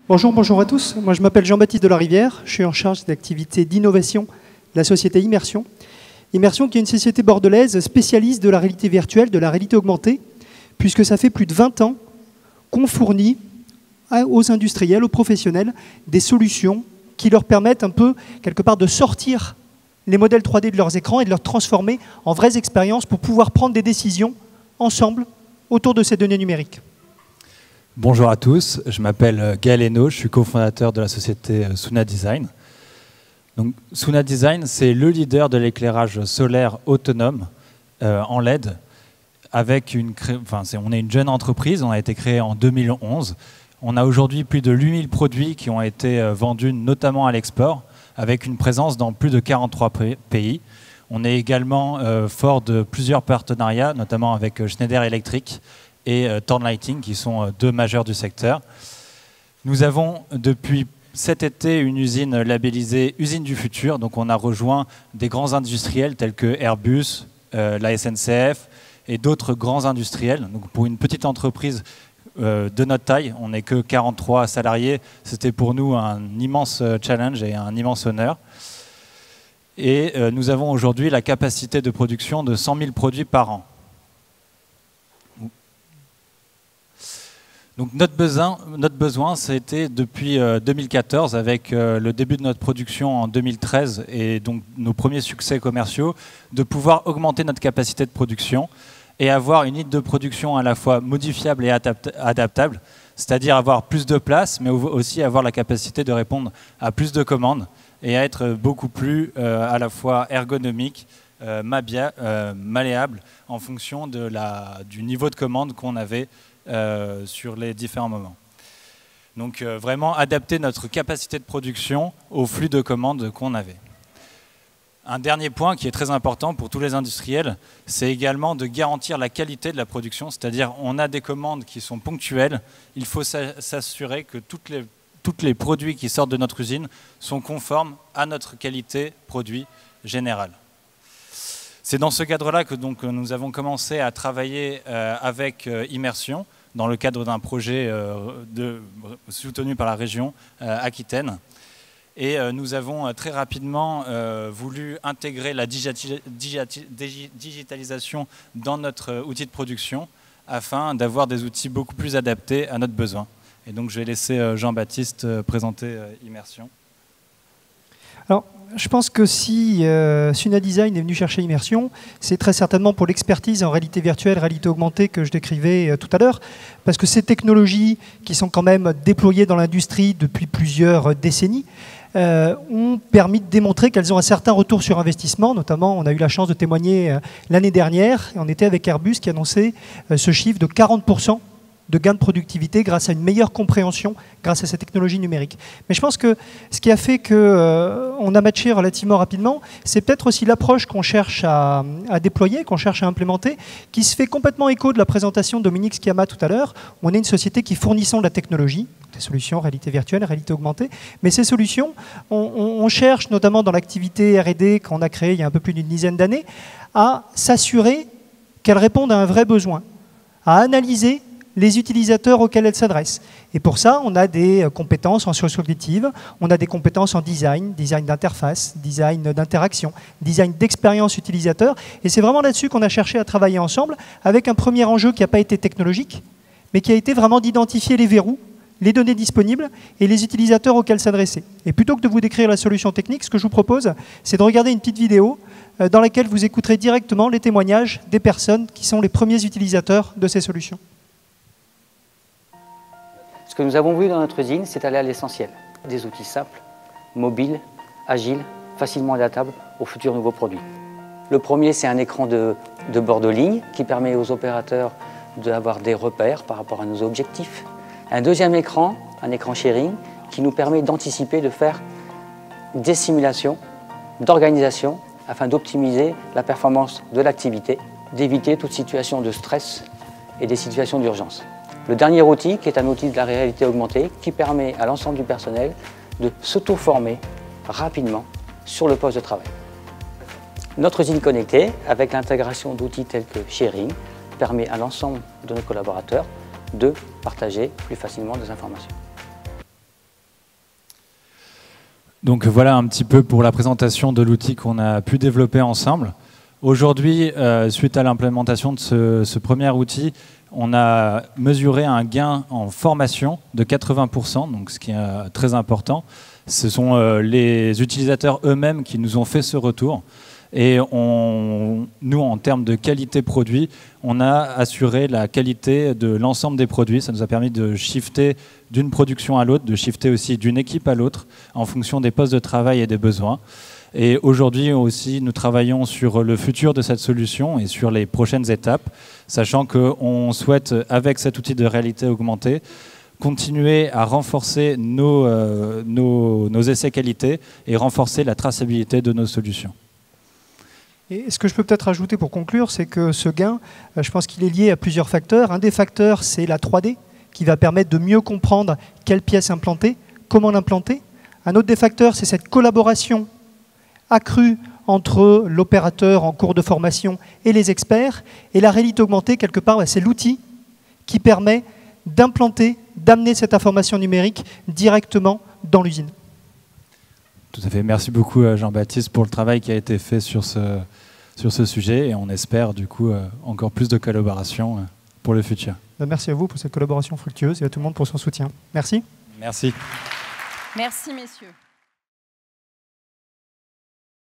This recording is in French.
Bonjour à tous. Moi, je m'appelle Jean-Baptiste Delarivière. Je suis en charge de l'activité d'innovation de la société Immersion. Immersion qui est une société bordelaise spécialiste de la réalité virtuelle, de la réalité augmentée, puisque ça fait plus de 20 ans qu'on fournit aux industriels, aux professionnels, des solutions qui leur permettent un peu, quelque part, de sortir les modèles 3D de leurs écrans et de les transformer en vraies expériences pour pouvoir prendre des décisions ensemble autour de ces données numériques. Bonjour à tous, je m'appelle Gaël Hainaut, je suis cofondateur de la société Suna Design. Donc, Suna Design, c'est le leader de l'éclairage solaire autonome en LED. On est une jeune entreprise, on a été créé en 2011. On a aujourd'hui plus de 8000 produits qui ont été vendus notamment à l'export, avec une présence dans plus de 43 pays. On est également fort de plusieurs partenariats, notamment avec Schneider Electric et Thorn Lighting, qui sont deux majeurs du secteur. Nous avons depuis cet été une usine labellisée Usine du Futur. Donc on a rejoint des grands industriels tels que Airbus, la SNCF et d'autres grands industriels. Donc pour une petite entreprise de notre taille, on n'est que 43 salariés. C'était pour nous un immense challenge et un immense honneur. Et nous avons aujourd'hui la capacité de production de 100 000 produits par an. Donc notre besoin, c'était depuis 2014, avec le début de notre production en 2013 et donc nos premiers succès commerciaux, de pouvoir augmenter notre capacité de production et avoir une ligne de production à la fois modifiable et adaptable, c'est-à-dire avoir plus de place, mais aussi avoir la capacité de répondre à plus de commandes et à être beaucoup plus à la fois ergonomique, malléable en fonction du niveau de commande qu'on avait sur les différents moments. Donc vraiment adapter notre capacité de production au flux de commandes qu'on avait. Un dernier point qui est très important pour tous les industriels, c'est également de garantir la qualité de la production, c'est-à-dire on a des commandes qui sont ponctuelles, il faut s'assurer que tous les produits qui sortent de notre usine sont conformes à notre qualité produit générale. C'est dans ce cadre-là que donc, nous avons commencé à travailler avec Immersion, dans le cadre d'un projet soutenu par la région Aquitaine. Et nous avons très rapidement voulu intégrer la digitalisation dans notre outil de production afin d'avoir des outils beaucoup plus adaptés à notre besoin. Et donc je vais laisser Jean-Baptiste présenter Immersion. Alors, je pense que si Suna Design est venu chercher Immersion, c'est très certainement pour l'expertise en réalité virtuelle, réalité augmentée que je décrivais tout à l'heure, parce que ces technologies qui sont quand même déployées dans l'industrie depuis plusieurs décennies ont permis de démontrer qu'elles ont un certain retour sur investissement. Notamment, on a eu la chance de témoigner l'année dernière, et on était avec Airbus qui annonçait ce chiffre de 40% de gains de productivité grâce à une meilleure compréhension, grâce à ces technologies numériques. Mais je pense que ce qui a fait qu'on a matché relativement rapidement, c'est peut-être aussi l'approche qu'on cherche à déployer, qu'on cherche à implémenter, qui se fait complètement écho de la présentation de Dominique Schiama tout à l'heure. On est une société qui fournissons de la technologie, des solutions réalité virtuelle, réalité augmentée, mais ces solutions, on cherche, notamment dans l'activité R&D qu'on a créée il y a un peu plus d'une dizaine d'années, à s'assurer qu'elles répondent à un vrai besoin, à analyser les utilisateurs auxquels elles s'adressent. Et pour ça, on a des compétences en sciences cognitives, on a des compétences en design, design d'interface, design d'interaction, design d'expérience utilisateur. Et c'est vraiment là-dessus qu'on a cherché à travailler ensemble, avec un premier enjeu qui n'a pas été technologique, mais qui a été vraiment d'identifier les verrous, les données disponibles et les utilisateurs auxquels s'adresser. Et plutôt que de vous décrire la solution technique, ce que je vous propose, c'est de regarder une petite vidéo dans laquelle vous écouterez directement les témoignages des personnes qui sont les premiers utilisateurs de ces solutions. Ce que nous avons voulu dans notre usine, c'est aller à l'essentiel. Des outils simples, mobiles, agiles, facilement adaptables aux futurs nouveaux produits. Le premier, c'est un écran de bord de ligne qui permet aux opérateurs d'avoir des repères par rapport à nos objectifs. Un deuxième écran, un écran sharing, qui nous permet d'anticiper, de faire des simulations d'organisation afin d'optimiser la performance de l'activité, d'éviter toute situation de stress et des situations d'urgence. Le dernier outil, qui est un outil de la réalité augmentée, qui permet à l'ensemble du personnel de s'auto-former rapidement sur le poste de travail. Notre usine connectée, avec l'intégration d'outils tels que Sharing, permet à l'ensemble de nos collaborateurs de partager plus facilement des informations. Donc voilà un petit peu pour la présentation de l'outil qu'on a pu développer ensemble. Aujourd'hui, suite à l'implémentation de ce premier outil, on a mesuré un gain en formation de 80%, donc ce qui est très important. Ce sont les utilisateurs eux-mêmes qui nous ont fait ce retour. Et nous, en termes de qualité produit, on a assuré la qualité de l'ensemble des produits. Ça nous a permis de shifter d'une production à l'autre, de shifter aussi d'une équipe à l'autre en fonction des postes de travail et des besoins. Et aujourd'hui aussi, nous travaillons sur le futur de cette solution et sur les prochaines étapes, sachant qu'on souhaite, avec cet outil de réalité augmentée, continuer à renforcer nos essais qualité et renforcer la traçabilité de nos solutions. Et ce que je peux peut-être ajouter pour conclure, c'est que ce gain, je pense qu'il est lié à plusieurs facteurs. Un des facteurs, c'est la 3D, qui va permettre de mieux comprendre quelle pièce implanter, comment l'implanter. Un autre des facteurs, c'est cette collaboration accrue entre l'opérateur en cours de formation et les experts. Et la réalité augmentée, quelque part, c'est l'outil qui permet d'implanter, d'amener cette information numérique directement dans l'usine. Tout à fait. Merci beaucoup Jean-Baptiste pour le travail qui a été fait sur ce sujet et on espère du coup encore plus de collaboration pour le futur. Merci à vous pour cette collaboration fructueuse et à tout le monde pour son soutien. Merci. Merci. Merci messieurs.